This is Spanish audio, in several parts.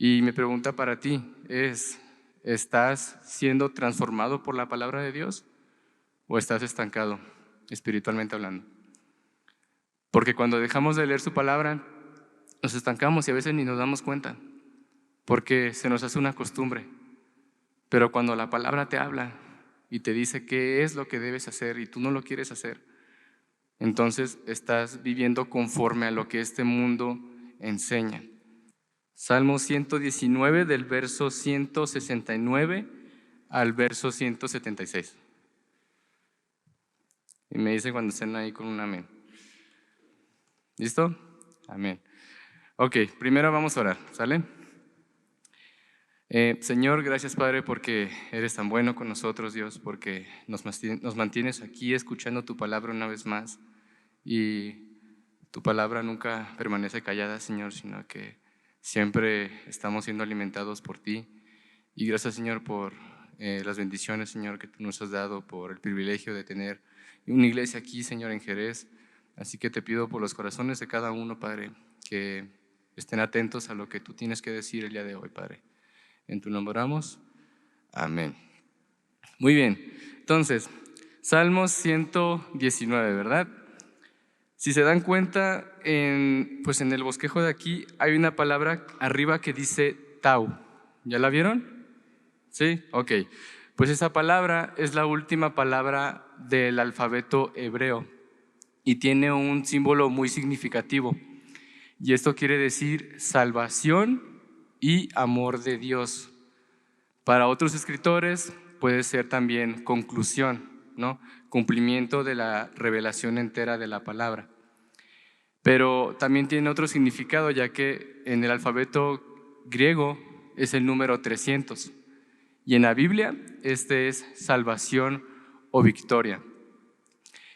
Y mi pregunta para ti es, ¿estás siendo transformado por la palabra de Dios o estás estancado espiritualmente hablando? Porque cuando dejamos de leer su palabra, nos estancamos y a veces ni nos damos cuenta, porque se nos hace una costumbre. Pero cuando la palabra te habla y te dice qué es lo que debes hacer y tú no lo quieres hacer, entonces estás viviendo conforme a lo que este mundo enseña. Salmo 119 del verso 169 al verso 176. Y me dicen cuando estén ahí con un amén. ¿Listo? Amén. Ok, primero vamos a orar, ¿sale? Señor, gracias Padre porque eres tan bueno con nosotros, Dios, porque nos mantienes aquí escuchando tu palabra una vez más y tu palabra nunca permanece callada, Señor, sino que siempre estamos siendo alimentados por ti. Y gracias, Señor, por las bendiciones, Señor, que tú nos has dado, por el privilegio de tener una iglesia aquí, Señor, en Jerez. Así que te pido por los corazones de cada uno, Padre, que estén atentos a lo que tú tienes que decir el día de hoy, Padre. En tu nombre oramos. Amén. Muy bien. Entonces, Salmos 119, ¿verdad? Si se dan cuenta, pues en el bosquejo de aquí hay una palabra arriba que dice Tau. ¿Ya la vieron? ¿Sí? Ok. Pues esa palabra es la última palabra del alfabeto hebreo y tiene un símbolo muy significativo. Y esto quiere decir salvación y amor de Dios. Para otros escritores puede ser también conclusión, ¿no? Cumplimiento de la revelación entera de la palabra. Pero también tiene otro significado, ya que en el alfabeto griego es el número 300 y en la Biblia este es salvación o victoria.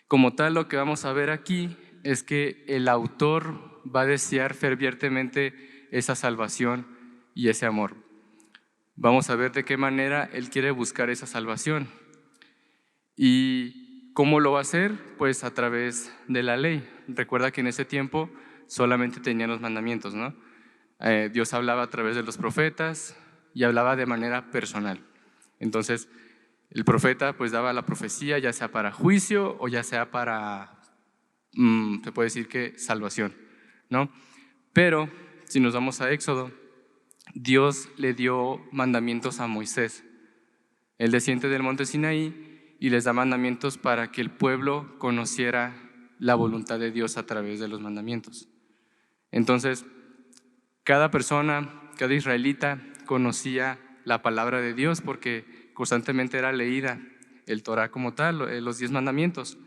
Como tal, lo que vamos a ver aquí es que el autor va a desear fervientemente esa salvación y ese amor. Vamos a ver de qué manera él quiere buscar esa salvación. ¿Y cómo lo va a hacer? Pues a través de la ley. Recuerda que en ese tiempo solamente tenían los mandamientos, ¿no? Dios hablaba a través de los profetas y hablaba de manera personal. Entonces, el profeta pues daba la profecía, ya sea para juicio o ya sea para, se puede decir que salvación, ¿no? Pero si nos vamos a Éxodo, Dios le dio mandamientos a Moisés. Él desciende del monte Sinaí y les da mandamientos para que el pueblo conociera la voluntad de Dios a través de los mandamientos. Entonces, cada persona, cada israelita conocía la palabra de Dios porque constantemente era leída el Torah como tal, los 10 mandamientos.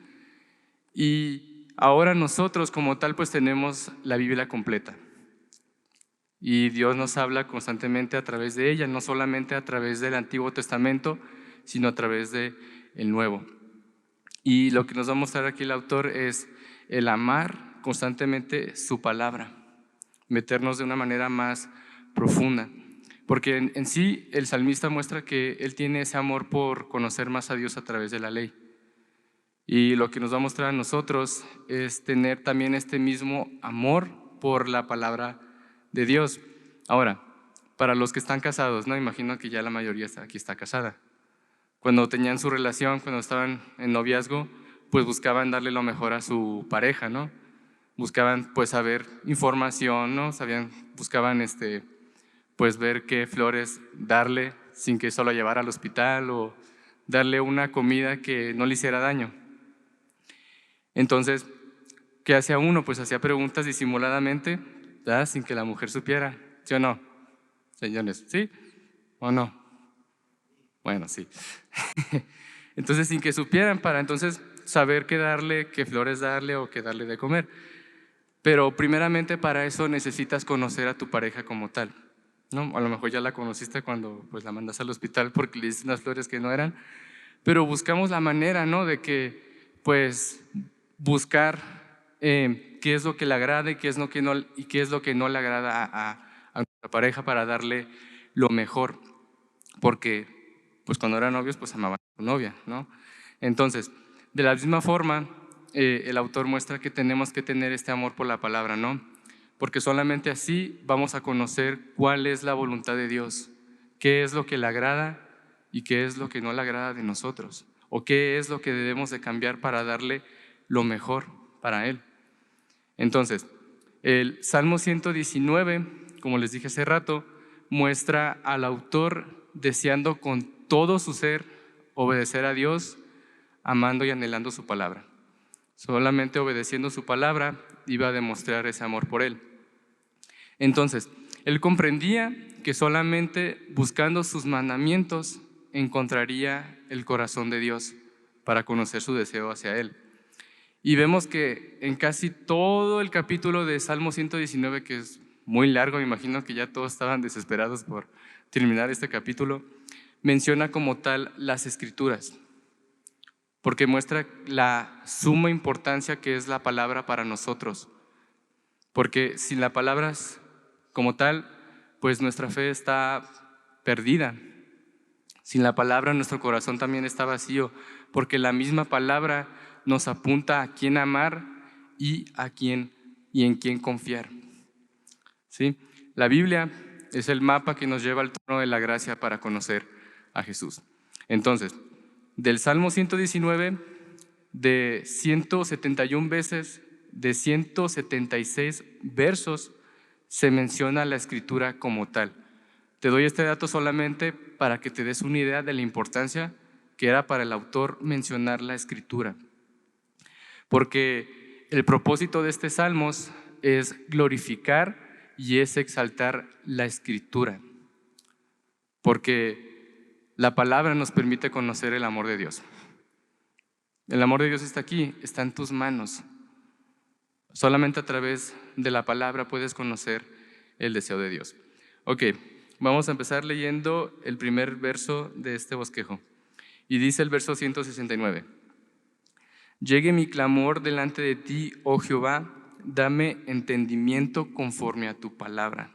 Y ahora nosotros como tal pues tenemos la Biblia completa. Y Dios nos habla constantemente a través de ella, no solamente a través del Antiguo Testamento, sino a través del Nuevo. Y lo que nos va a mostrar aquí el autor es el amar constantemente su palabra, meternos de una manera más profunda. Porque en sí el salmista muestra que él tiene ese amor por conocer más a Dios a través de la ley. Y lo que nos va a mostrar a nosotros es tener también este mismo amor por la palabra de Dios. Ahora, para los que están casados, ¿no? Imagino que ya la mayoría aquí está casada. Cuando tenían su relación, cuando estaban en noviazgo, pues buscaban darle lo mejor a su pareja, ¿no? Buscaban pues saber información, ¿no? Buscaban pues ver qué flores darle sin que solo llevara al hospital o darle una comida que no le hiciera daño. Entonces, ¿qué hacía uno? Pues hacía preguntas disimuladamente, ¿verdad? Sin que la mujer supiera, ¿sí o no? Señores, ¿sí o no? Bueno, sí. Entonces, sin que supieran, para entonces saber qué darle, qué flores darle o qué darle de comer. Pero primeramente para eso necesitas conocer a tu pareja como tal, ¿no? A lo mejor ya la conociste cuando pues la mandas al hospital porque le diste unas flores que no eran, pero buscamos la manera, ¿no? De que pues buscar qué es lo que le agrada y qué es lo que no le agrada a nuestra pareja para darle lo mejor, porque pues cuando eran novios pues amaban a su novia, ¿no? Entonces, de la misma forma, el autor muestra que tenemos que tener este amor por la palabra, ¿no? porque solamente así vamos a conocer cuál es la voluntad de Dios, qué es lo que le agrada y qué es lo que no le agrada de nosotros, o qué es lo que debemos de cambiar para darle lo mejor para Él. Entonces, el Salmo 119, como les dije hace rato, muestra al autor deseando con todo su ser obedecer a Dios, amando y anhelando su palabra. Solamente obedeciendo su palabra iba a demostrar ese amor por Él. Entonces, él comprendía que solamente buscando sus mandamientos encontraría el corazón de Dios para conocer su deseo hacia Él. Y vemos que en casi todo el capítulo de Salmo 119, que es muy largo, me imagino que ya todos estaban desesperados por terminar este capítulo, menciona como tal las Escrituras, porque muestra la suma importancia que es la palabra para nosotros. Porque sin la palabra como tal, pues nuestra fe está perdida. Sin la palabra nuestro corazón también está vacío, porque la misma palabra nos apunta a quién amar y en quién confiar. ¿Sí? La Biblia es el mapa que nos lleva al trono de la gracia para conocer a Jesús. Entonces, del Salmo 119, de 171 veces, de 176 versos, se menciona la Escritura como tal. Te doy este dato solamente para que te des una idea de la importancia que era para el autor mencionar la Escritura. Porque el propósito de este Salmos es glorificar y es exaltar la Escritura. Porque la palabra nos permite conocer el amor de Dios. El amor de Dios está aquí, está en tus manos. Solamente a través de la palabra puedes conocer el deseo de Dios. Ok, vamos a empezar leyendo el primer verso de este bosquejo. Y dice el verso 169. Llegue mi clamor delante de ti, oh Jehová, dame entendimiento conforme a tu palabra.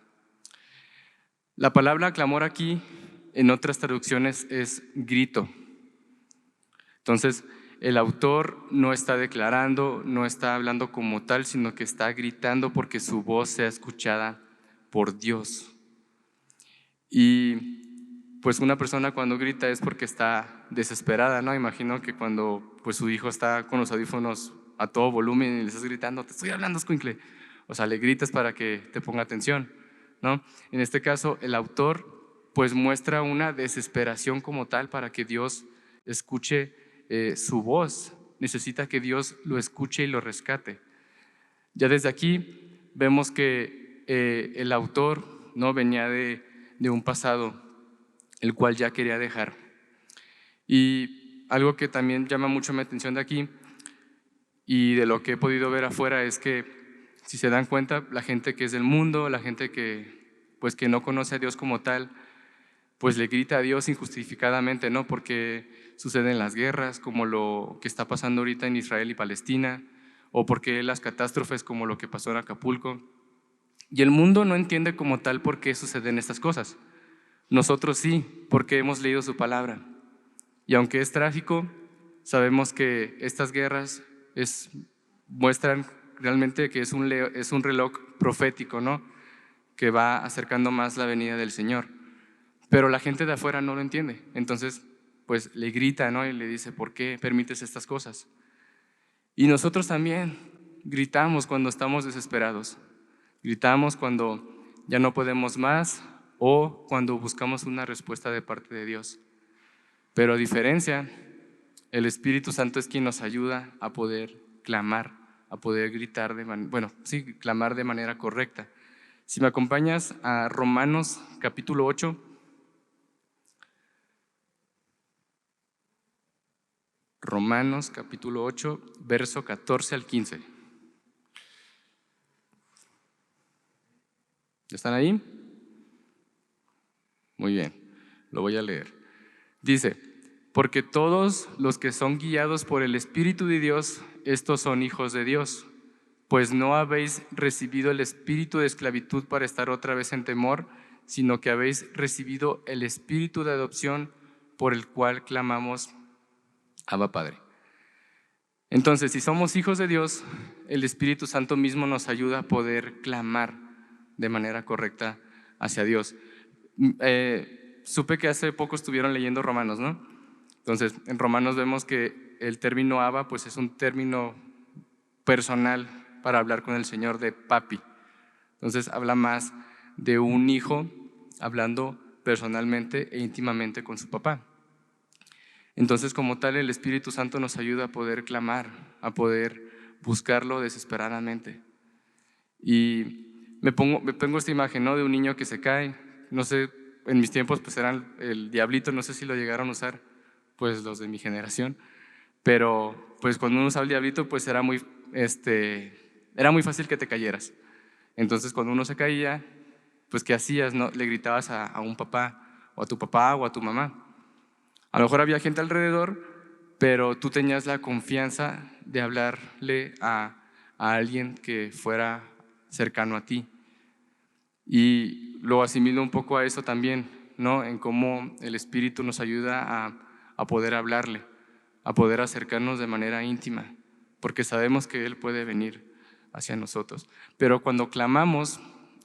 La palabra clamor aquí, en otras traducciones, es grito. Entonces, el autor no está declarando, no está hablando como tal, sino que está gritando porque su voz sea escuchada por Dios. Y pues una persona cuando grita es porque está desesperada, ¿no? Imagino que cuando pues su hijo está con los audífonos a todo volumen y le estás gritando, te estoy hablando, escuincle. O sea, le gritas para que te ponga atención, ¿no? En este caso, el autor pues muestra una desesperación como tal para que Dios escuche su voz. Necesita que Dios lo escuche y lo rescate. Ya desde aquí vemos que el autor no venía de un pasado el cual ya quería dejar. Y algo que también llama mucho mi atención de aquí y de lo que he podido ver afuera es que, si se dan cuenta, la gente que es del mundo, la gente que pues que no conoce a Dios como tal, pues le grita a Dios injustificadamente, ¿no? Porque suceden las guerras, como lo que está pasando ahorita en Israel y Palestina, o porque las catástrofes como lo que pasó en Acapulco. Y el mundo no entiende como tal por qué suceden estas cosas. Nosotros sí, porque hemos leído su palabra. Y aunque es trágico, sabemos que estas guerras muestran realmente que es un reloj profético, ¿no? Que va acercando más la venida del Señor. Pero la gente de afuera no lo entiende. Entonces, pues le grita, ¿no? Y le dice, ¿por qué permites estas cosas? Y nosotros también gritamos cuando estamos desesperados. Gritamos cuando ya no podemos más o cuando buscamos una respuesta de parte de Dios. Pero a diferencia, el Espíritu Santo es quien nos ayuda a poder clamar, a poder gritar, clamar de manera correcta. Si me acompañas a Romanos capítulo 8. Romanos capítulo 8, verso 14 al 15. ¿Ya están ahí? Muy bien, lo voy a leer. Dice, porque todos los que son guiados por el Espíritu de Dios, estos son hijos de Dios, pues no habéis recibido el espíritu de esclavitud para estar otra vez en temor, sino que habéis recibido el espíritu de adopción por el cual clamamos, Abba Padre. Entonces, si somos hijos de Dios, el Espíritu Santo mismo nos ayuda a poder clamar de manera correcta hacia Dios. Supe que hace poco estuvieron leyendo Romanos, ¿no? Entonces, en Romanos vemos que el término Abba, pues es un término personal para hablar con el Señor, de papi. Entonces, habla más de un hijo hablando personalmente e íntimamente con su papá. Entonces, como tal, el Espíritu Santo nos ayuda a poder clamar, a poder buscarlo desesperadamente. Y me pongo esta imagen, ¿no?, de un niño que se cae. No sé, en mis tiempos pues eran el diablito, no sé si lo llegaron a usar, pues los de mi generación. Pero pues cuando uno usaba el diablito, pues era muy fácil que te cayeras. Entonces, cuando uno se caía, pues ¿qué hacías? ¿No? Le gritabas a un papá, o a tu papá, o a tu mamá. A lo mejor había gente alrededor, pero tú tenías la confianza de hablarle a alguien que fuera cercano a ti. Y lo asimilo un poco a eso también, ¿no? En cómo el Espíritu nos ayuda a poder hablarle, a poder acercarnos de manera íntima, porque sabemos que Él puede venir hacia nosotros. Pero cuando clamamos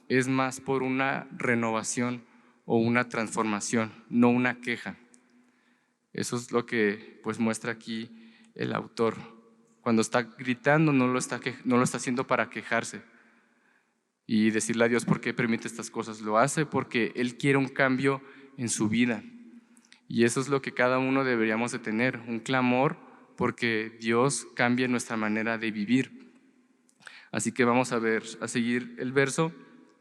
es más por una renovación o una transformación, no una queja. Eso es lo que pues muestra aquí el autor. Cuando está gritando no lo está haciendo para quejarse y decirle a Dios por qué permite estas cosas. Lo hace porque Él quiere un cambio en su vida. Y eso es lo que cada uno deberíamos de tener, un clamor porque Dios cambie nuestra manera de vivir. Así que vamos a seguir el verso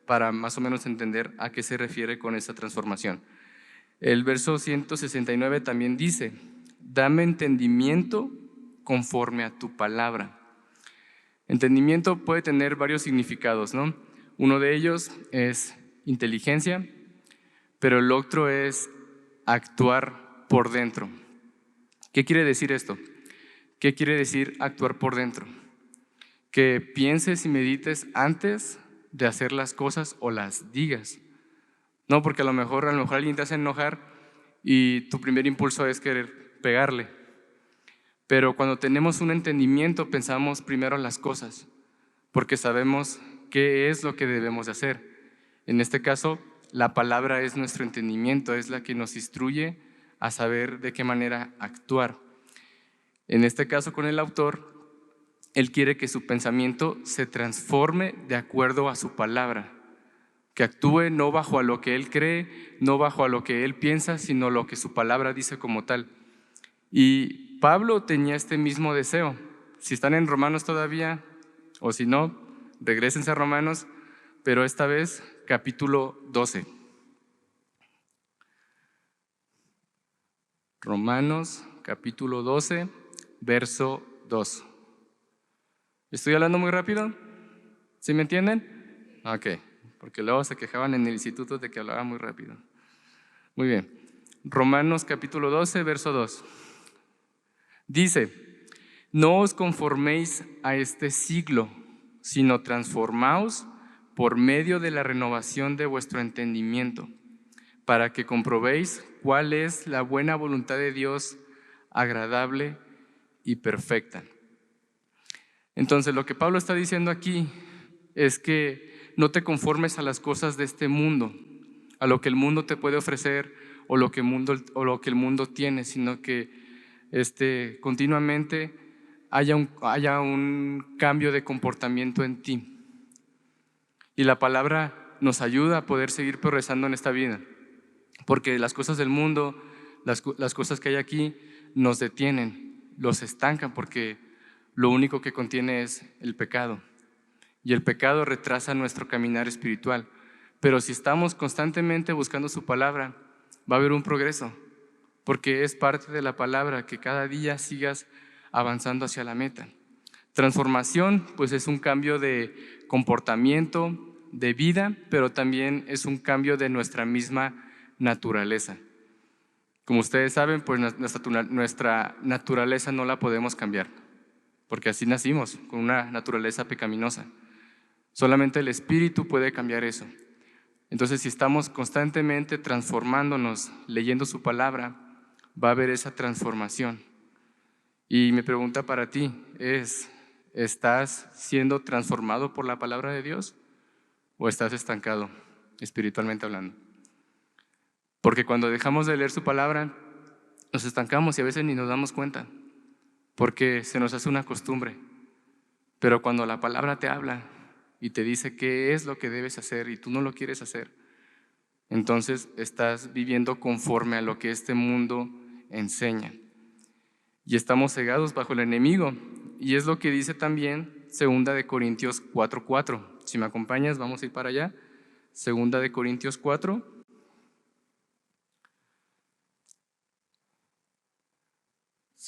para más o menos entender a qué se refiere con esta transformación. El verso 169 también dice: dame entendimiento conforme a tu palabra. Entendimiento puede tener varios significados, ¿no? Uno de ellos es inteligencia, pero el otro es actuar por dentro. ¿Qué quiere decir esto? ¿Qué quiere decir actuar por dentro? Que pienses y medites antes de hacer las cosas o las digas. No, porque a lo mejor alguien te hace enojar y tu primer impulso es querer pegarle. Pero cuando tenemos un entendimiento, pensamos primero las cosas, porque sabemos qué es lo que debemos de hacer. En este caso, la palabra es nuestro entendimiento, es la que nos instruye a saber de qué manera actuar. En este caso, con el autor, él quiere que su pensamiento se transforme de acuerdo a su palabra, que actúe no bajo a lo que él cree, no bajo a lo que él piensa, sino lo que su palabra dice como tal. Y Pablo tenía este mismo deseo. Si están en Romanos todavía, o si no, regrésense a Romanos, pero esta vez capítulo 12. Romanos capítulo 12, verso 2. ¿Estoy hablando muy rápido? ¿Sí me entienden? Ok, porque luego se quejaban en el instituto de que hablaba muy rápido. Muy bien. Romanos capítulo 12, verso 2. Dice: no os conforméis a este siglo, sino transformaos por medio de la renovación de vuestro entendimiento, para que comprobéis cuál es la buena voluntad de Dios, agradable y perfecta. Entonces, lo que Pablo está diciendo aquí es que no te conformes a las cosas de este mundo, a lo que el mundo te puede ofrecer o lo que el mundo tiene, sino que continuamente haya un cambio de comportamiento en ti. Y la palabra nos ayuda a poder seguir progresando en esta vida, porque las cosas del mundo, las cosas que hay aquí, nos detienen, los estancan, porque lo único que contiene es el pecado. Y el pecado retrasa nuestro caminar espiritual. Pero si estamos constantemente buscando su palabra, va a haber un progreso, porque es parte de la palabra que cada día sigas avanzando hacia la meta. Transformación, pues es un cambio de comportamiento, de vida, pero también es un cambio de nuestra misma naturaleza. Como ustedes saben, pues nuestra naturaleza no la podemos cambiar, porque así nacimos, con una naturaleza pecaminosa. Solamente el Espíritu puede cambiar eso. Entonces, si estamos constantemente transformándonos, leyendo su palabra, va a haber esa transformación. Y mi pregunta para ti es, ¿estás siendo transformado por la palabra de Dios o estás estancado, espiritualmente hablando? Porque cuando dejamos de leer su palabra, nos estancamos y a veces ni nos damos cuenta, porque se nos hace una costumbre. Pero cuando la palabra te habla y te dice qué es lo que debes hacer y tú no lo quieres hacer, entonces estás viviendo conforme a lo que este mundo enseña. Y estamos cegados bajo el enemigo. Y es lo que dice también 2 Corintios 4:4. Si me acompañas, vamos a ir para allá. 2 Corintios 4.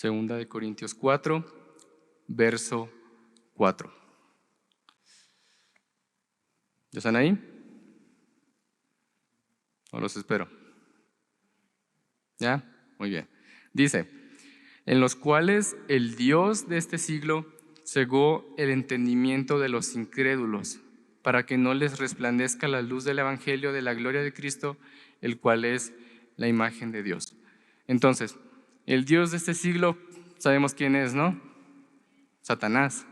2 Corintios 4, verso 4. ¿Ya están ahí? ¿O los espero? ¿Ya? Muy bien. Dice, en los cuales el Dios de este siglo cegó el entendimiento de los incrédulos, para que no les resplandezca la luz del evangelio de la gloria de Cristo, el cual es la imagen de Dios. Entonces, el Dios de este siglo, sabemos quién es, ¿no? Satanás.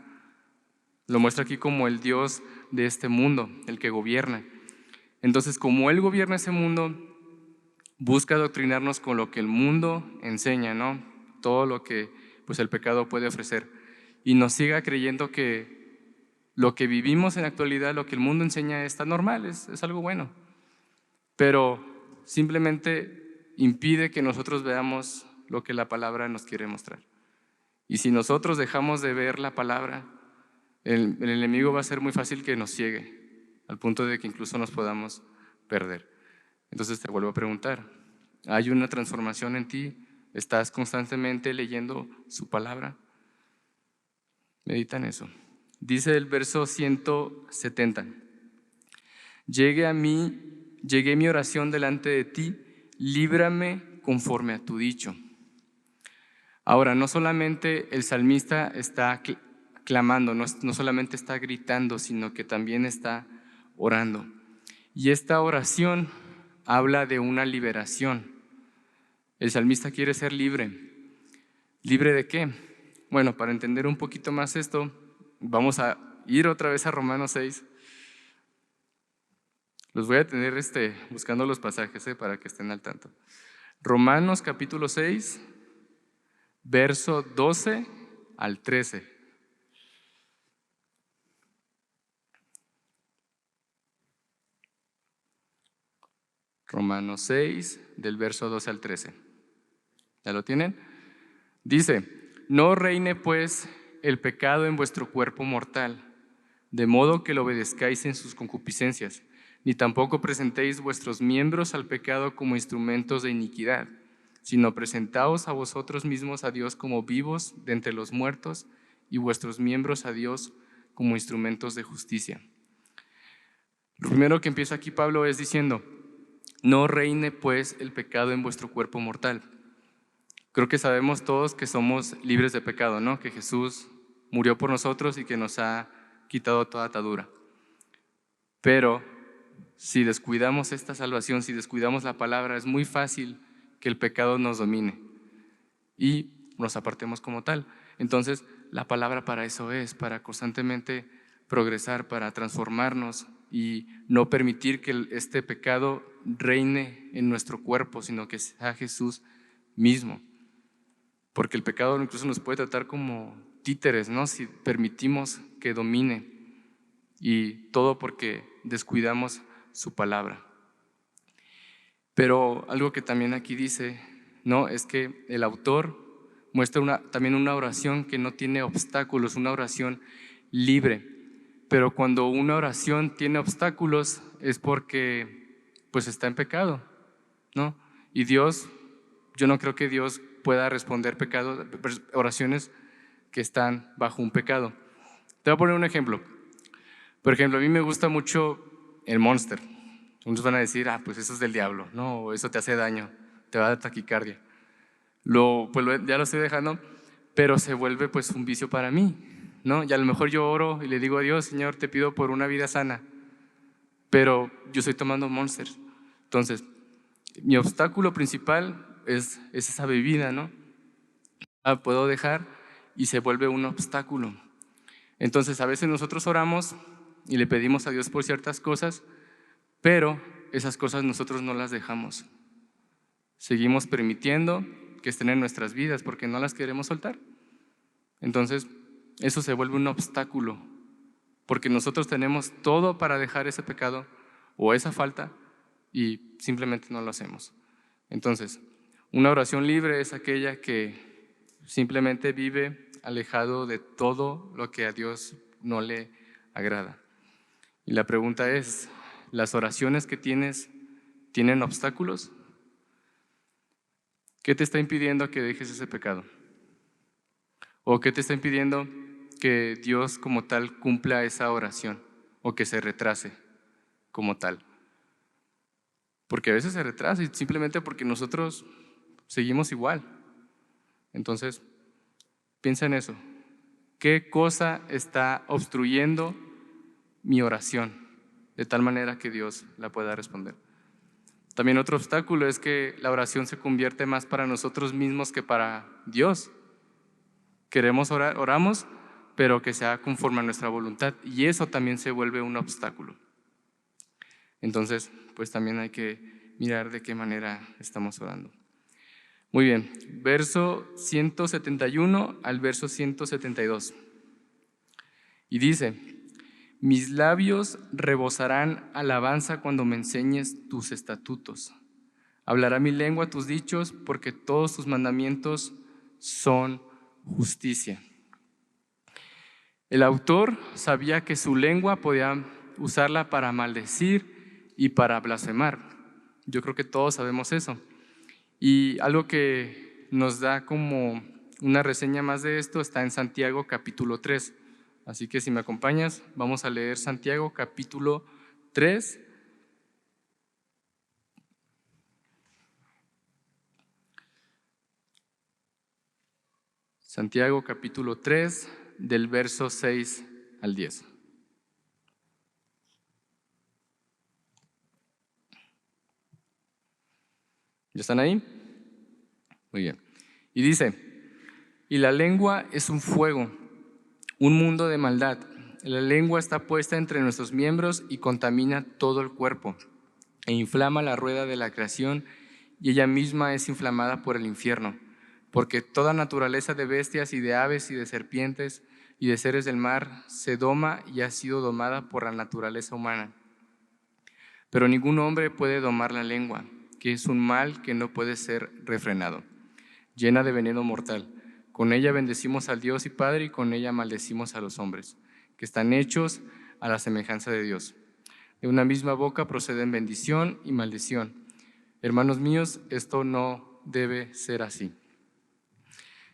Lo muestra aquí como el Dios de este mundo, el que gobierna. Entonces, como Él gobierna ese mundo, busca adoctrinarnos con lo que el mundo enseña, ¿no? Todo lo que pues, el pecado puede ofrecer. Y nos siga creyendo que lo que vivimos en la actualidad, lo que el mundo enseña, está normal, es algo bueno. Pero simplemente impide que nosotros veamos lo que la palabra nos quiere mostrar. Y si nosotros dejamos de ver la palabra, el enemigo va a ser muy fácil que nos ciegue, al punto de que incluso nos podamos perder. Entonces te vuelvo a preguntar, ¿hay una transformación en ti? ¿Estás constantemente leyendo su palabra? Medita en eso. Dice el verso 170, llegué mi oración delante de ti, líbrame conforme a tu dicho. Ahora, no solamente el salmista está clamando, no solamente está gritando, sino que también está orando. Y esta oración habla de una liberación. El salmista quiere ser libre. ¿Libre de qué? Bueno, para entender un poquito más esto, vamos a ir otra vez a Romanos 6. Los voy a tener buscando los pasajes para que estén al tanto. Romanos capítulo 6, verso 12 al 13. Romanos 6, del verso 12 al 13. ¿Ya lo tienen? Dice, no reine pues el pecado en vuestro cuerpo mortal, de modo que lo obedezcáis en sus concupiscencias, ni tampoco presentéis vuestros miembros al pecado como instrumentos de iniquidad, sino presentaos a vosotros mismos a Dios como vivos de entre los muertos y vuestros miembros a Dios como instrumentos de justicia. Lo primero que empieza aquí Pablo es diciendo, no reine pues el pecado en vuestro cuerpo mortal. Creo que sabemos todos que somos libres de pecado, ¿no? Que Jesús murió por nosotros y que nos ha quitado toda atadura. Pero si descuidamos esta salvación, si descuidamos la palabra, es muy fácil que el pecado nos domine y nos apartemos como tal. Entonces, la palabra para eso es, para constantemente progresar, para transformarnos y no permitir que este pecado reine en nuestro cuerpo, sino que sea Jesús mismo. Porque el pecado incluso nos puede tratar como títeres, ¿no? Si permitimos que domine, y todo porque descuidamos su palabra. Pero algo que también aquí dice, ¿no? Es que el autor muestra también una oración que no tiene obstáculos, una oración libre. Pero cuando una oración tiene obstáculos es porque pues está en pecado, ¿no? Y Dios, yo no creo que Dios pueda responder oraciones que están bajo un pecado. Te voy a poner un ejemplo. Por ejemplo, a mí me gusta mucho el Monster. Muchos van a decir, pues eso es del diablo, no, eso te hace daño, te va a dar taquicardia. Ya lo estoy dejando, pero se vuelve pues un vicio para mí, ¿no? Y a lo mejor yo oro y le digo a Dios, Señor, te pido por una vida sana, pero yo estoy tomando Monster. Entonces, mi obstáculo principal es esa bebida, ¿no? Puedo dejar, y se vuelve un obstáculo. Entonces a veces nosotros oramos y le pedimos a Dios por ciertas cosas, pero esas cosas nosotros no las dejamos. Seguimos permitiendo que estén en nuestras vidas porque no las queremos soltar. Entonces eso se vuelve un obstáculo, porque nosotros tenemos todo para dejar ese pecado o esa falta y simplemente no lo hacemos. Entonces, una oración libre es aquella que simplemente vive alejado de todo lo que a Dios no le agrada. Y la pregunta es, ¿las oraciones que tienes tienen obstáculos? ¿Qué te está impidiendo que dejes ese pecado? ¿O qué te está impidiendo que Dios como tal cumpla esa oración o que se retrase como tal? Porque a veces se retrasa y simplemente porque nosotros seguimos igual. Entonces, piensa en eso. ¿Qué cosa está obstruyendo mi oración de tal manera que Dios la pueda responder? También otro obstáculo es que la oración se convierte más para nosotros mismos que para Dios. Queremos orar, oramos, pero que sea conforme a nuestra voluntad, y eso también se vuelve un obstáculo. Entonces, pues también hay que mirar de qué manera estamos orando. Muy bien, verso 171 al verso 172. Y dice: mis labios rebosarán alabanza cuando me enseñes tus estatutos. Hablará mi lengua tus dichos, porque todos tus mandamientos son justicia. El autor sabía que su lengua podía usarla para maldecir y para blasfemar. Yo creo que todos sabemos eso. Y algo que nos da como una reseña más de esto está en Santiago capítulo 3. Así que si me acompañas, vamos a leer Santiago capítulo 3. Santiago capítulo 3, del verso 6 al 10. ¿Ya están ahí? Muy bien. Y dice: y la lengua es un fuego, un mundo de maldad. La lengua está puesta entre nuestros miembros y contamina todo el cuerpo, e inflama la rueda de la creación, y ella misma es inflamada por el infierno. Porque toda naturaleza de bestias y de aves y de serpientes y de seres del mar se doma y ha sido domada por la naturaleza humana. Pero ningún hombre puede domar la lengua, que es un mal que no puede ser refrenado, llena de veneno mortal. Con ella bendecimos al Dios y Padre, y con ella maldecimos a los hombres, que están hechos a la semejanza de Dios. De una misma boca proceden bendición y maldición. Hermanos míos, esto no debe ser así.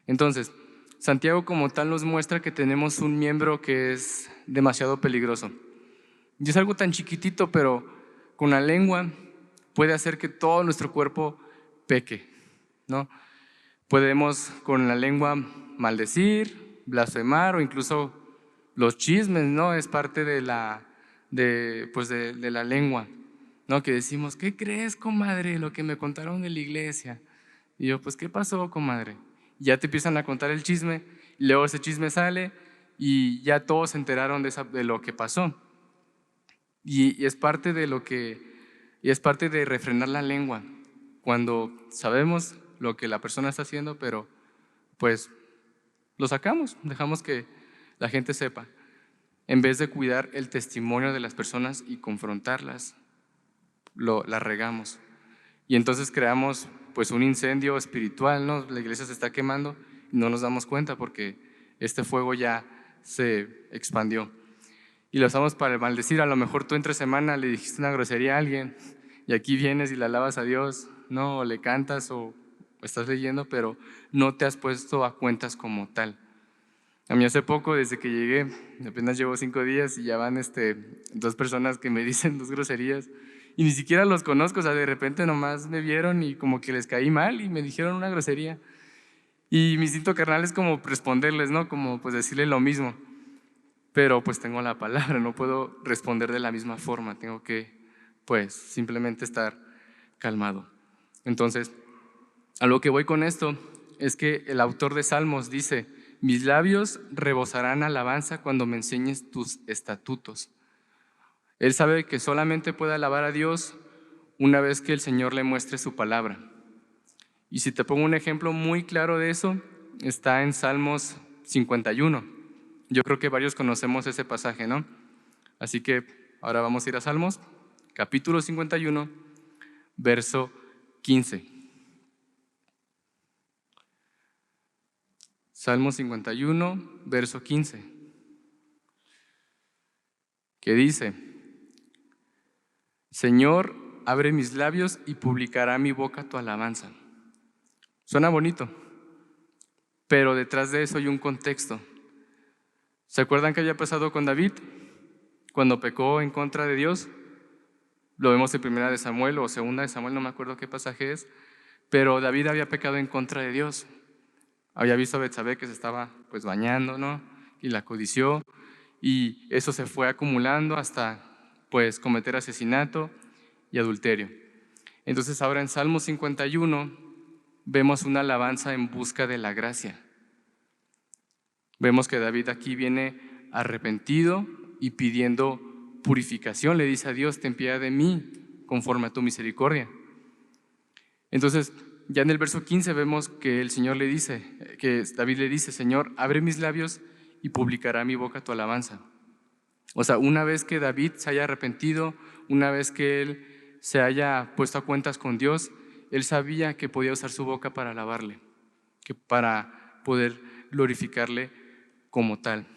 Entonces, Santiago como tal nos muestra que tenemos un miembro que es demasiado peligroso. Y es algo tan chiquitito, pero con la lengua puede hacer que todo nuestro cuerpo peque, ¿no? Podemos con la lengua maldecir, blasfemar, o incluso los chismes, ¿no? Es parte de la lengua, ¿no? Que decimos: ¿qué crees, comadre? Lo que me contaron de la iglesia. Y yo: pues, ¿qué pasó, comadre? Y ya te empiezan a contar el chisme, y luego ese chisme sale y ya todos se enteraron de lo que pasó. Y es parte de refrenar la lengua, cuando sabemos lo que la persona está haciendo, pero pues lo sacamos, dejamos que la gente sepa, en vez de cuidar el testimonio de las personas y confrontarlas, la regamos. Y entonces creamos pues un incendio espiritual, ¿no? La iglesia se está quemando y no nos damos cuenta porque este fuego ya se expandió. Y lo usamos para maldecir. A lo mejor tú entre semana le dijiste una grosería a alguien y aquí vienes y le alabas a Dios, ¿no? O le cantas o estás leyendo, pero no te has puesto a cuentas como tal. A mí hace poco, desde que llegué, apenas llevo 5 días y ya van 2 personas que me dicen 2 groserías y ni siquiera los conozco. O sea, de repente nomás me vieron y como que les caí mal y me dijeron una grosería. Y mi instinto carnal es como responderles, ¿no? Como pues decirles lo mismo. Pero pues tengo la palabra, no puedo responder de la misma forma, tengo que pues simplemente estar calmado. Entonces, a lo que voy con esto es que el autor de Salmos dice mis labios rebosarán alabanza cuando me enseñes tus estatutos. Él sabe que solamente puede alabar a Dios una vez que el Señor le muestre su palabra. Y si te pongo un ejemplo muy claro de eso, está en Salmos 51. Yo creo que varios conocemos ese pasaje, ¿no? Así que ahora vamos a ir a Salmos, capítulo 51, verso 15. Salmo 51, verso 15, que dice: Señor, abre mis labios y publicará mi boca tu alabanza. Suena bonito, pero detrás de eso hay un contexto. ¿Se acuerdan qué había pasado con David cuando pecó en contra de Dios? Lo vemos en 1 de Samuel o 2 de Samuel, no me acuerdo qué pasaje es, pero David había pecado en contra de Dios. Había visto a Betsabé que se estaba pues bañando, ¿no? Y la codició, y eso se fue acumulando hasta pues cometer asesinato y adulterio. Entonces ahora en Salmo 51 vemos una alabanza en busca de la gracia. Vemos que David aquí viene arrepentido y pidiendo purificación. Le dice a Dios: ten piedad de mí conforme a tu misericordia. Entonces ya en el verso 15 vemos que el Señor le dice, que David le dice: Señor, abre mis labios y publicará mi boca tu alabanza. O sea, una vez que David se haya arrepentido, una vez que él se haya puesto a cuentas con Dios, él sabía que podía usar su boca para alabarle, que para poder glorificarle como tal.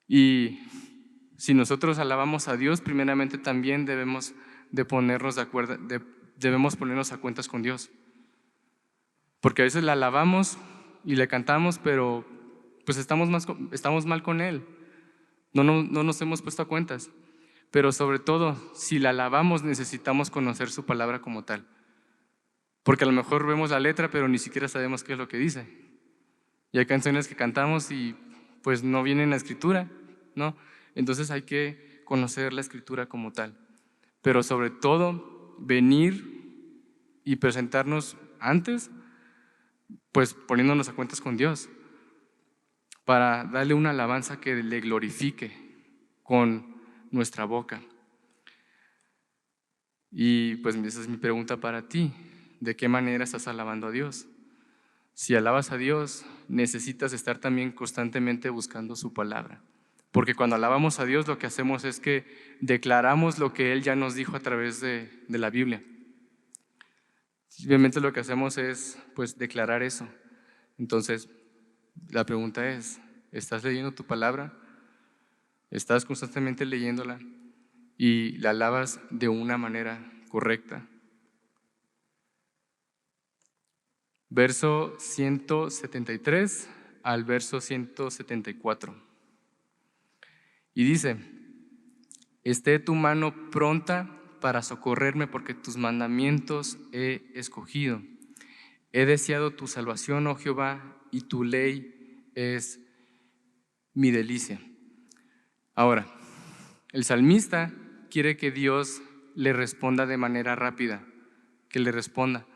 Y si nosotros alabamos a Dios, primeramente también debemos ponernos a cuentas con Dios. Porque a veces la alabamos y le cantamos, pero pues estamos mal con Él. No nos hemos puesto a cuentas. Pero sobre todo, si la alabamos, necesitamos conocer su palabra como tal. Porque a lo mejor vemos la letra, pero ni siquiera sabemos qué es lo que dice. Y hay canciones que cantamos y pues no viene en la escritura, ¿no? Entonces hay que conocer la escritura como tal. Pero sobre todo, venir y presentarnos antes, pues poniéndonos a cuentas con Dios, para darle una alabanza que le glorifique con nuestra boca. Y pues esa es mi pregunta para ti: ¿de qué manera estás alabando a Dios? Si alabas a Dios, necesitas estar también constantemente buscando su palabra, porque cuando alabamos a Dios lo que hacemos es que declaramos lo que Él ya nos dijo a través de la Biblia. Simplemente lo que hacemos es pues declarar eso. Entonces la pregunta es: ¿estás leyendo tu palabra? ¿Estás constantemente leyéndola y la alabas de una manera correcta? Verso 173 al verso 174. Y dice: esté tu mano pronta para socorrerme, porque tus mandamientos he escogido. He deseado tu salvación, oh Jehová, y tu ley es mi delicia. Ahora, el salmista quiere que Dios le responda de manera rápida, que le responda.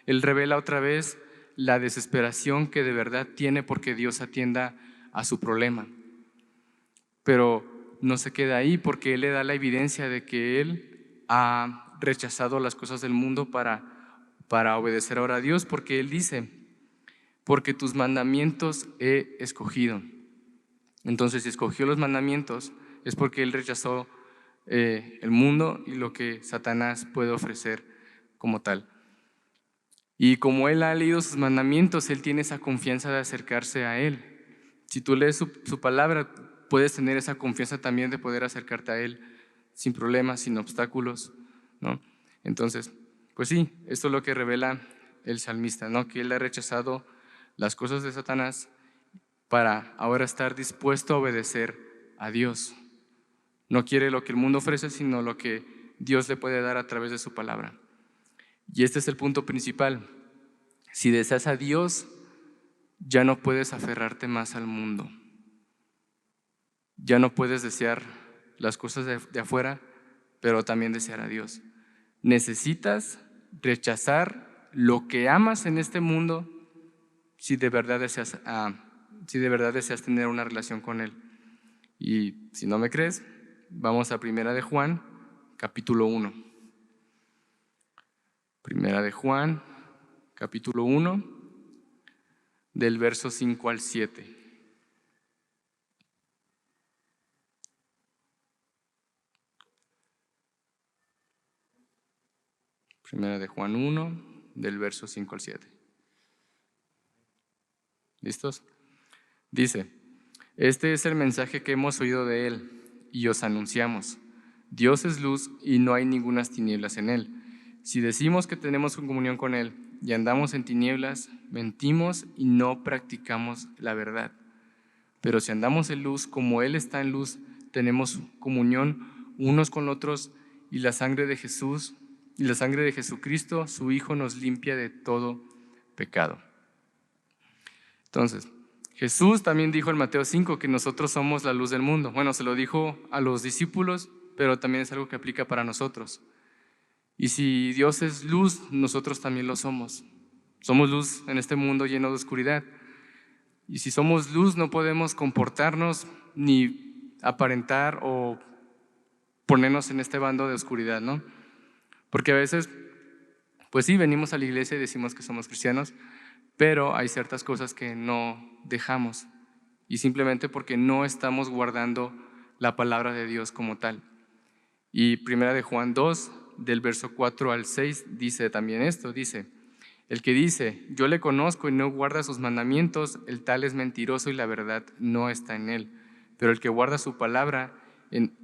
Él revela otra vez la desesperación que de verdad tiene porque Dios atienda a su problema. Pero no se queda ahí, porque Él le da la evidencia de que Él ha rechazado las cosas del mundo para obedecer ahora a Dios, porque Él dice: porque tus mandamientos he escogido. Entonces, si escogió los mandamientos, es porque Él rechazó el mundo y lo que Satanás puede ofrecer como tal. Y como Él ha leído sus mandamientos, Él tiene esa confianza de acercarse a Él. Si tú lees su palabra, puedes tener esa confianza también de poder acercarte a Él sin problemas, sin obstáculos, ¿no? Entonces, pues sí, esto es lo que revela el salmista, ¿no? Que él ha rechazado las cosas de Satanás para ahora estar dispuesto a obedecer a Dios. No quiere lo que el mundo ofrece, sino lo que Dios le puede dar a través de su palabra. Y este es el punto principal. Si deseas a Dios, ya no puedes aferrarte más al mundo. Ya no puedes desear las cosas de afuera, pero también desear a Dios. Necesitas rechazar lo que amas en este mundo si de verdad deseas si de verdad deseas tener una relación con Él. Y si no me crees, vamos a Primera de Juan, capítulo 1. Primera de Juan, capítulo 1, del verso 5 al 7. Primera de Juan 1, del verso 5 al 7. ¿Listos? Dice: este es el mensaje que hemos oído de Él y os anunciamos. Dios es luz y no hay ningunas tinieblas en Él. Si decimos que tenemos comunión con Él y andamos en tinieblas, mentimos y no practicamos la verdad. Pero si andamos en luz como Él está en luz, tenemos comunión unos con otros y la sangre de Jesús y la sangre de Jesucristo, su Hijo, nos limpia de todo pecado. Entonces, Jesús también dijo en Mateo 5 que nosotros somos la luz del mundo. Bueno, se lo dijo a los discípulos, pero también es algo que aplica para nosotros. Y si Dios es luz, nosotros también lo somos. Somos luz en este mundo lleno de oscuridad. Y si somos luz, no podemos comportarnos ni aparentar o ponernos en este bando de oscuridad, ¿no? Porque a veces, pues sí, venimos a la iglesia y decimos que somos cristianos, pero hay ciertas cosas que no dejamos, y simplemente porque no estamos guardando la palabra de Dios como tal. Y Primera de Juan 2, del verso 4 al 6, dice también esto, dice: el que dice, yo le conozco y no guarda sus mandamientos, el tal es mentiroso y la verdad no está en él. Pero el que guarda su palabra, en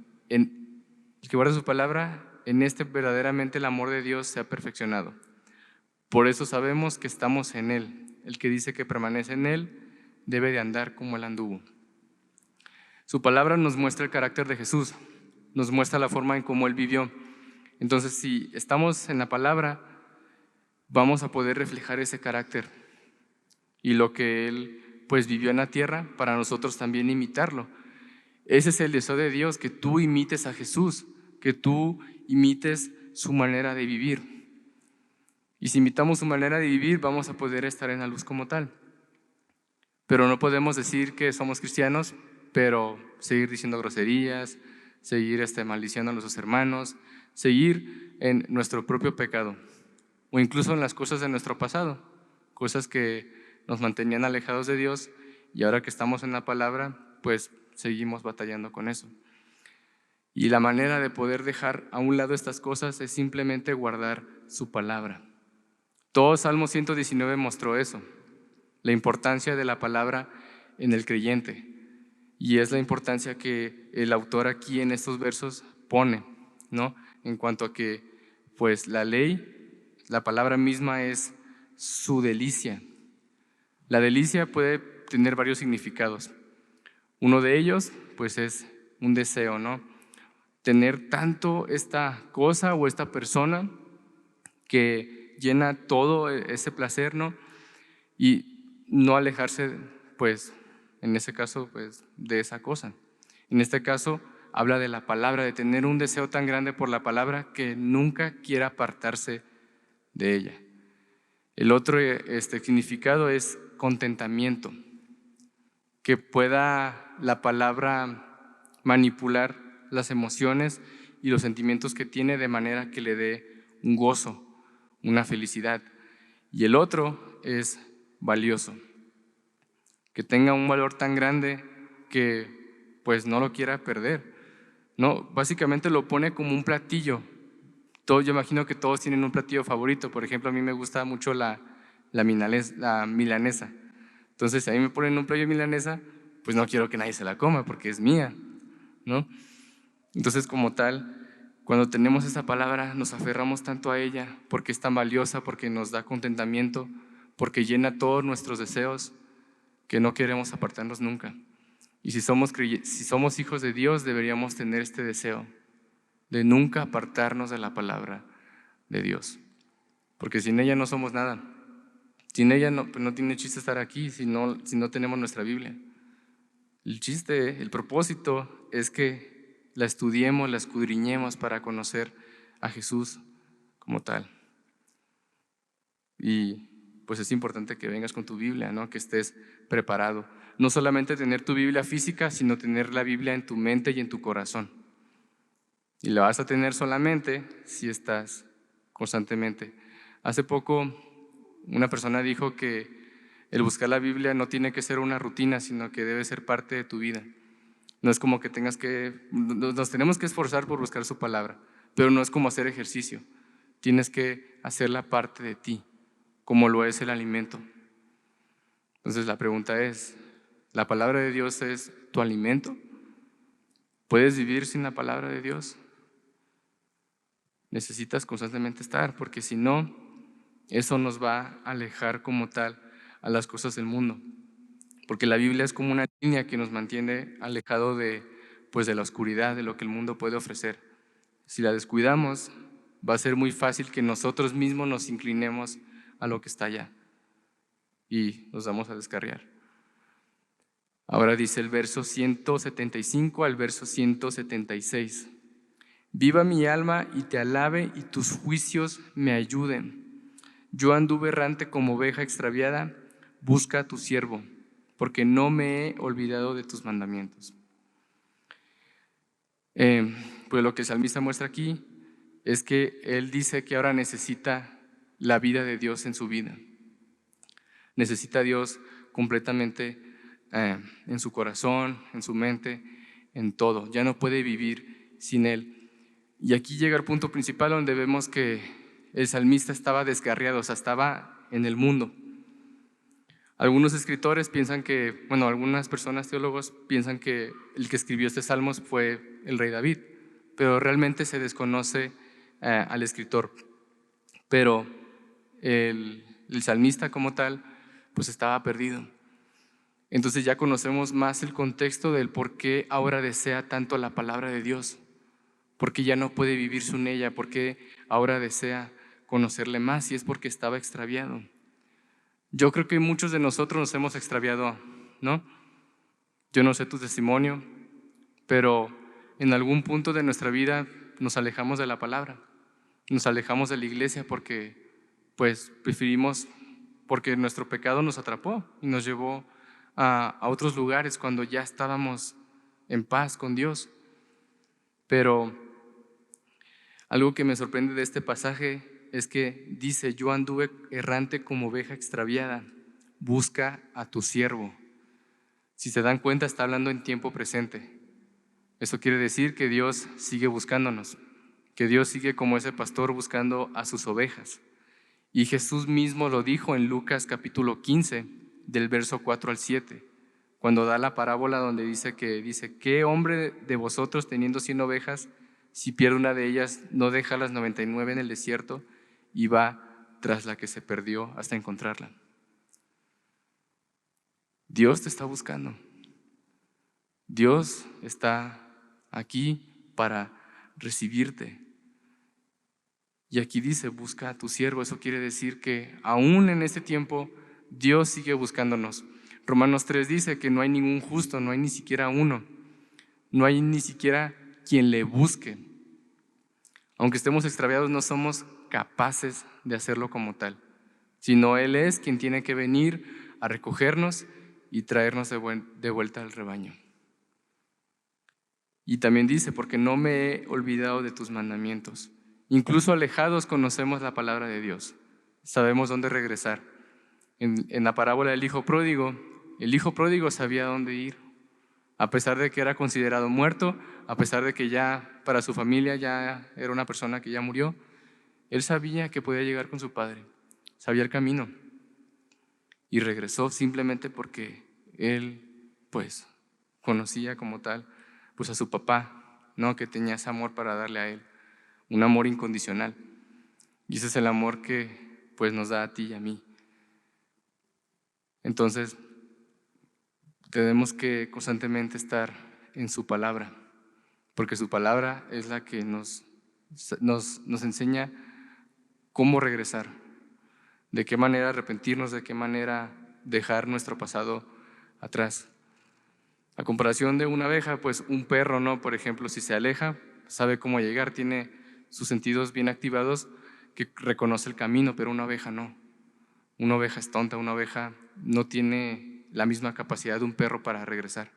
este verdaderamente el amor de Dios se ha perfeccionado. Por eso sabemos que estamos en Él. El que dice que permanece en Él debe de andar como Él anduvo. Su palabra nos muestra el carácter de Jesús, nos muestra la forma en cómo Él vivió. Entonces, si estamos en la palabra, vamos a poder reflejar ese carácter. Y lo que Él pues vivió en la tierra, para nosotros también imitarlo. Ese es el deseo de Dios, que tú imites a Jesús, que tú imites su manera de vivir. Y si imitamos su manera de vivir, vamos a poder estar en la luz como tal. Pero no podemos decir que somos cristianos, pero seguir diciendo groserías, seguir maldiciendo a nuestros hermanos, seguir en nuestro propio pecado, o incluso en las cosas de nuestro pasado, cosas que nos mantenían alejados de Dios, y ahora que estamos en la palabra, pues seguimos batallando con eso. Y la manera de poder dejar a un lado estas cosas es simplemente guardar su palabra. Todo Salmo 119 mostró eso, la importancia de la palabra en el creyente. Y es la importancia que el autor aquí en estos versos pone, ¿no? En cuanto a que, pues la ley, la palabra misma es su delicia. La delicia puede tener varios significados. Uno de ellos, pues es un deseo, ¿no? Tener tanto esta cosa o esta persona que llena todo ese placer, ¿no? Y no alejarse, pues, en ese caso, pues, de esa cosa. En este caso, habla de la palabra, de tener un deseo tan grande por la palabra que nunca quiera apartarse de ella. El otro significado es contentamiento, que pueda la palabra manipular las emociones y los sentimientos que tiene de manera que le dé un gozo, una felicidad. Y el otro es valioso, que tenga un valor tan grande que pues no lo quiera perder. No, básicamente lo pone como un platillo. Yo imagino que todos tienen un platillo favorito. Por ejemplo, a mí me gusta mucho la milanesa. Entonces, si a mí me ponen un platillo de milanesa, pues no quiero que nadie se la coma porque es mía, ¿no? Entonces, como tal, cuando tenemos esa palabra, nos aferramos tanto a ella porque es tan valiosa, porque nos da contentamiento, porque llena todos nuestros deseos, que no queremos apartarnos nunca. Y si somos hijos de Dios, deberíamos tener este deseo de nunca apartarnos de la palabra de Dios, porque sin ella no somos nada. Sin ella pues no tiene chiste estar aquí si no tenemos nuestra Biblia. El chiste, el propósito es que la estudiemos, la escudriñemos para conocer a Jesús como tal. Y pues es importante que vengas con tu Biblia, ¿no? Que estés preparado. No solamente tener tu Biblia física, sino tener la Biblia en tu mente y en tu corazón. Y la vas a tener solamente si estás constantemente. Hace poco una persona dijo que el buscar la Biblia no tiene que ser una rutina, sino que debe ser parte de tu vida. No es como que nos tenemos que esforzar por buscar su palabra, pero no es como hacer ejercicio. Tienes que hacerla parte de ti, como lo es el alimento. Entonces la pregunta es, ¿la palabra de Dios es tu alimento? ¿Puedes vivir sin la palabra de Dios? Necesitas constantemente estar, porque si no, eso nos va a alejar como tal a las cosas del mundo. Porque la Biblia es como una línea que nos mantiene alejado pues de la oscuridad, de lo que el mundo puede ofrecer. Si la descuidamos, va a ser muy fácil que nosotros mismos nos inclinemos a lo que está allá y nos vamos a descarriar. Ahora dice el verso 175 al verso 176. Viva mi alma y te alabe y tus juicios me ayuden. Yo anduve errante como oveja extraviada, busca a tu siervo, porque no me he olvidado de tus mandamientos. Pues lo que el salmista muestra aquí es que él dice que ahora necesita la vida de Dios en su vida. Necesita a Dios completamente en su corazón, en su mente, en todo. Ya no puede vivir sin Él. Y aquí llega el punto principal donde vemos que el salmista estaba descarriado, o sea, estaba en el mundo. Algunos escritores piensan que, bueno, algunas personas teólogos piensan que el que escribió este salmos fue el rey David, pero realmente se desconoce al escritor. Pero el salmista como tal, pues estaba perdido. Entonces ya conocemos más el contexto del por qué ahora desea tanto la palabra de Dios, porque ya no puede vivir sin ella, porque ahora desea conocerle más, y es porque estaba extraviado. Yo creo que muchos de nosotros nos hemos extraviado, ¿no? Yo no sé tu testimonio, pero en algún punto de nuestra vida nos alejamos de la palabra, nos alejamos de la iglesia porque pues preferimos, porque nuestro pecado nos atrapó y nos llevó a otros lugares cuando ya estábamos en paz con Dios. Pero algo que me sorprende de este pasaje es que dice, yo anduve errante como oveja extraviada, busca a tu siervo. Si se dan cuenta, está hablando en tiempo presente. Eso quiere decir que Dios sigue buscándonos, que Dios sigue como ese pastor buscando a sus ovejas. Y Jesús mismo lo dijo en Lucas capítulo 15, del verso 4 al 7, cuando da la parábola donde dice, ¿qué hombre de vosotros teniendo 100 ovejas, si pierde una de ellas, no deja las 99 en el desierto y va tras la que se perdió hasta encontrarla? Dios te está buscando. Dios está aquí para recibirte. Y aquí dice, busca a tu siervo. Eso quiere decir que aún en este tiempo Dios sigue buscándonos. Romanos 3 dice que no hay ningún justo, no hay ni siquiera uno. No hay ni siquiera quien le busque. Aunque estemos extraviados, no somos capaces de hacerlo como tal, sino Él es quien tiene que venir a recogernos y traernos de vuelta al rebaño. Y también dice, porque no me he olvidado de tus mandamientos. Incluso alejados conocemos la palabra de Dios. Sabemos dónde regresar. En la parábola del hijo pródigo, el hijo pródigo sabía dónde ir. A pesar de que era considerado muerto, a pesar de que ya para su familia ya era una persona que ya murió, él sabía que podía llegar con su padre. Sabía el camino. Y regresó simplemente porque él, pues, conocía como tal pues a su papá, ¿no? Que tenía ese amor para darle a él, un amor incondicional. Y ese es el amor que pues nos da a ti y a mí. Entonces, tenemos que constantemente estar en su palabra, porque su palabra es la que nos enseña cómo regresar, de qué manera arrepentirnos, de qué manera dejar nuestro pasado atrás. A comparación de una abeja, pues un perro, ¿no? Por ejemplo, si se aleja, sabe cómo llegar, tiene sus sentidos bien activados, que reconoce el camino, pero una abeja no. Una oveja es tonta, una oveja no tiene la misma capacidad de un perro para regresar.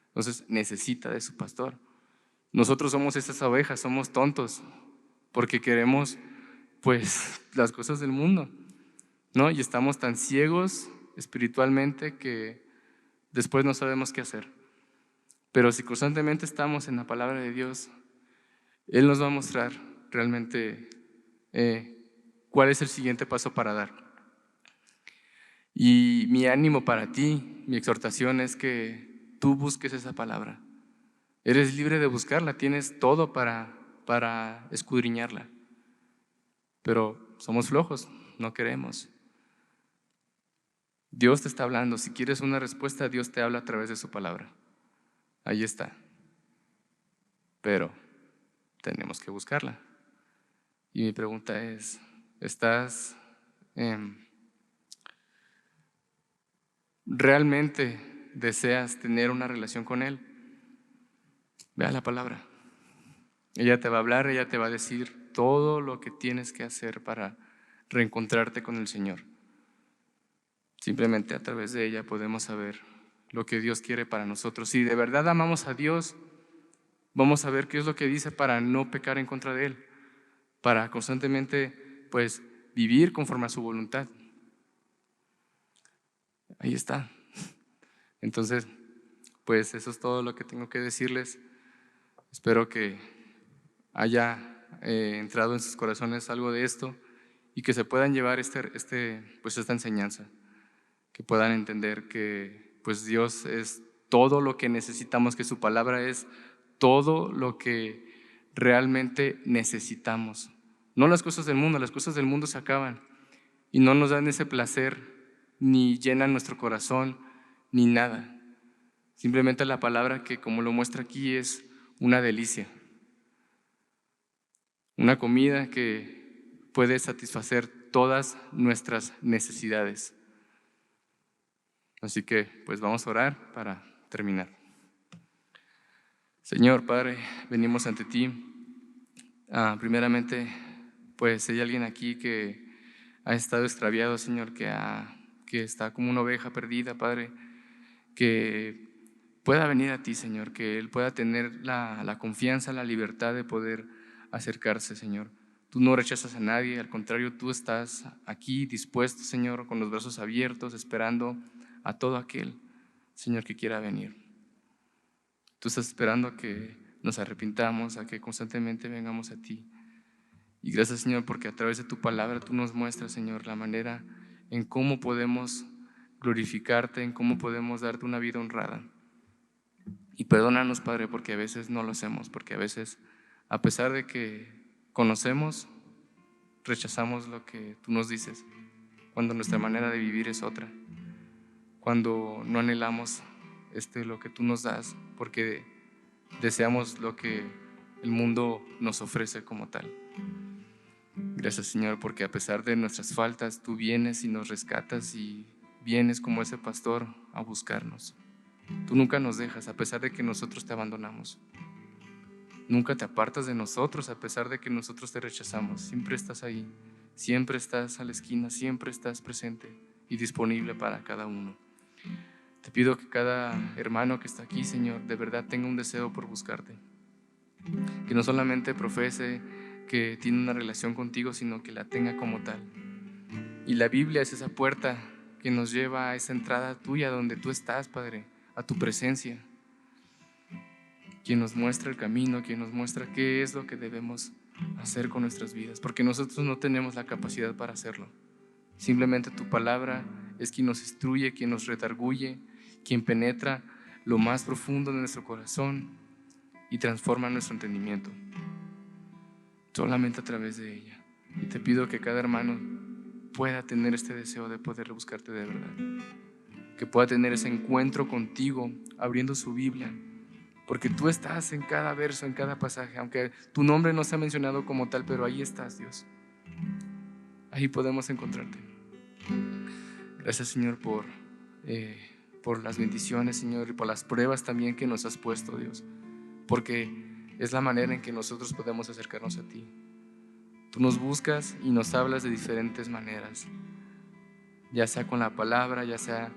Entonces necesita de su pastor. Nosotros somos esas ovejas, somos tontos porque queremos pues las cosas del mundo, ¿no? Y estamos tan ciegos espiritualmente que después no sabemos qué hacer. Pero si constantemente estamos en la palabra de Dios, Él nos va a mostrar realmente cuál es el siguiente paso para dar. Y mi ánimo para ti, mi exhortación es que tú busques esa palabra. Eres libre de buscarla, tienes todo para escudriñarla. Pero somos flojos, no queremos. Dios te está hablando. Si quieres una respuesta, Dios te habla a través de su palabra. Ahí está. Pero tenemos que buscarla. Y mi pregunta es, ¿estás realmente deseas tener una relación con Él? Ve a la palabra. Ella te va a hablar, ella te va a decir todo lo que tienes que hacer para reencontrarte con el Señor. Simplemente a través de ella podemos saber lo que Dios quiere para nosotros. Si de verdad amamos a Dios, vamos a ver qué es lo que dice para no pecar en contra de Él, para constantemente pues vivir conforme a su voluntad. Ahí está. Entonces, pues eso es todo lo que tengo que decirles. Espero que haya entrado en sus corazones algo de esto y que se puedan llevar pues esta enseñanza, que puedan entender que pues Dios es todo lo que necesitamos, que su palabra es todo lo que realmente necesitamos. No las cosas del mundo se acaban y no nos dan ese placer, ni llenan nuestro corazón, ni nada. Simplemente la palabra, que como lo muestra aquí, es una delicia. Una comida que puede satisfacer todas nuestras necesidades. Así que pues vamos a orar para terminar. Señor Padre, venimos ante ti. Primeramente, pues si hay alguien aquí que ha estado extraviado, Señor, que está como una oveja perdida, Padre, que pueda venir a ti, Señor, que él pueda tener la confianza, la libertad de poder acercarse, Señor. Tú no rechazas a nadie, al contrario, tú estás aquí dispuesto, Señor, con los brazos abiertos, esperando a todo aquel, Señor, que quiera venir. Tú estás esperando a que nos arrepintamos, a que constantemente vengamos a ti. Y gracias, Señor, porque a través de tu palabra tú nos muestras, Señor, la manera en cómo podemos glorificarte, en cómo podemos darte una vida honrada. Y perdónanos, Padre, porque a veces no lo hacemos, porque a veces, a pesar de que conocemos, rechazamos lo que tú nos dices, cuando nuestra manera de vivir es otra, cuando no anhelamos lo que tú nos das, porque deseamos lo que el mundo nos ofrece como tal. Gracias, Señor, porque a pesar de nuestras faltas, tú vienes y nos rescatas y vienes como ese pastor a buscarnos. Tú nunca nos dejas a pesar de que nosotros te abandonamos. Nunca te apartas de nosotros a pesar de que nosotros te rechazamos. Siempre estás ahí, siempre estás a la esquina, siempre estás presente y disponible para cada uno. Te pido que cada hermano que está aquí, Señor, de verdad tenga un deseo por buscarte. Que no solamente profese que tiene una relación contigo, sino que la tenga como tal. Y la Biblia es esa puerta que nos lleva a esa entrada tuya donde tú estás, Padre, a tu presencia. Quien nos muestra el camino, quien nos muestra qué es lo que debemos hacer con nuestras vidas, porque nosotros no tenemos la capacidad para hacerlo. Simplemente tu palabra es quien nos instruye, quien nos redarguye, quien penetra lo más profundo de nuestro corazón y transforma nuestro entendimiento. Solamente a través de ella. Y te pido que cada hermano pueda tener este deseo de poder buscarte de verdad, que pueda tener ese encuentro contigo abriendo su Biblia, porque tú estás en cada verso, en cada pasaje, aunque tu nombre no sea mencionado como tal, pero ahí estás, Dios. Ahí podemos encontrarte. Gracias, Señor, por las bendiciones, Señor, y por las pruebas también que nos has puesto, Dios, porque es la manera en que nosotros podemos acercarnos a ti. Tú nos buscas y nos hablas de diferentes maneras. ya sea con la palabra, ya sea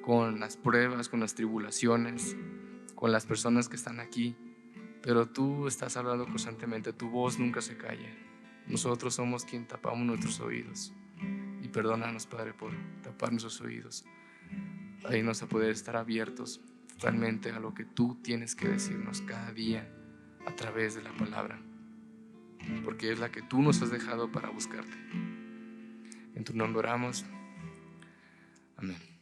con las pruebas, con las tribulaciones, con las personas que están aquí, pero tú estás hablando constantemente, tu voz nunca se calla. Nosotros somos quien tapamos nuestros oídos, y perdónanos, Padre, por tapar nuestros oídos. Ayúdanos a poder estar abiertos totalmente a lo que tú tienes que decirnos cada día a través de la palabra, porque es la que tú nos has dejado para buscarte. En tu nombre oramos. Amén.